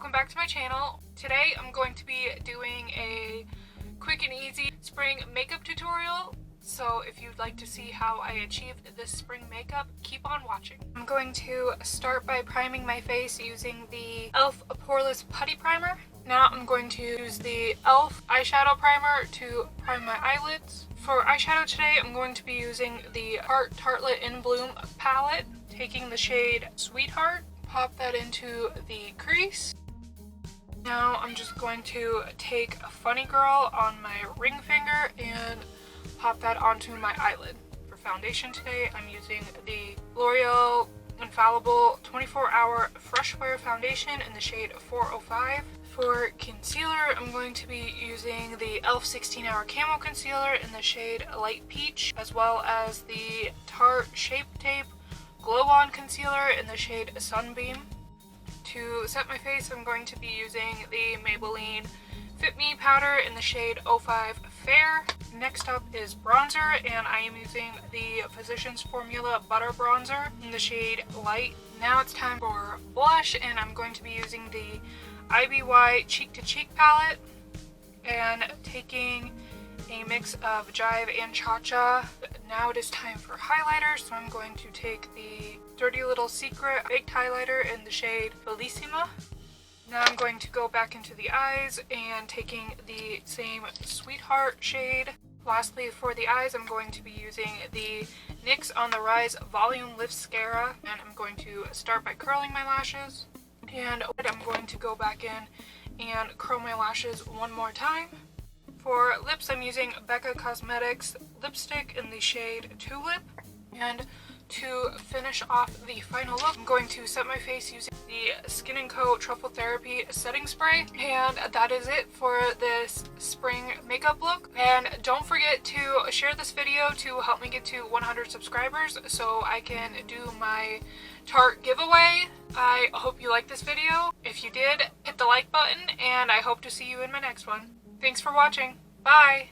Welcome back to my channel. Today I'm going to be doing a quick and easy spring makeup tutorial. So if you'd like to see how I achieved this spring makeup, keep on watching. I'm going to start by priming my face using the e.l.f. Poreless Putty Primer. Now I'm going to use the e.l.f. eyeshadow primer to prime my eyelids. For eyeshadow today, I'm going to be using the Tarte Tartelette in Bloom palette, taking the shade Sweetheart, pop that into the crease. Now I'm just going to take a Funny Girl on my ring finger and pop that onto my eyelid. For foundation today, I'm using the L'Oreal Infallible 24-Hour Fresh Wear Foundation in the shade 405. For concealer, I'm going to be using the e.l.f. 16-Hour Camo Concealer in the shade Light Peach, as well as the Tarte Shape Tape Glow On Concealer in the shade Sunbeam. To set my face, I'm going to be using the Maybelline Fit Me powder in the shade 05 Fair. Next up is bronzer, and I am using the Physicians Formula Butter Bronzer in the shade Light. Now it's time for blush, and I'm going to be using the IBY Cheek to Cheek palette and taking a mix of Jive and Cha Cha. Now it is time for highlighter, so I'm going to take the Dirty Little Secret Baked Highlighter in the shade Bellissima. Now I'm going to go back into the eyes and taking the same Sweetheart shade. Lastly, for the eyes, I'm going to be using the NYX On The Rise Volume Lift Mascara, and I'm going to start by curling my lashes. And I'm going to go back in and curl my lashes one more time. For lips, I'm using Becca Cosmetics lipstick in the shade Tulip. And to finish off the final look, I'm going to set my face using the Skin & Co. Truffle Therapy Setting Spray. And that is it for this spring makeup look. And don't forget to share this video to help me get to 100 subscribers so I can do my Tarte giveaway. I hope you liked this video. If you did, hit the like button, and I hope to see you in my next one. Thanks for watching. Bye!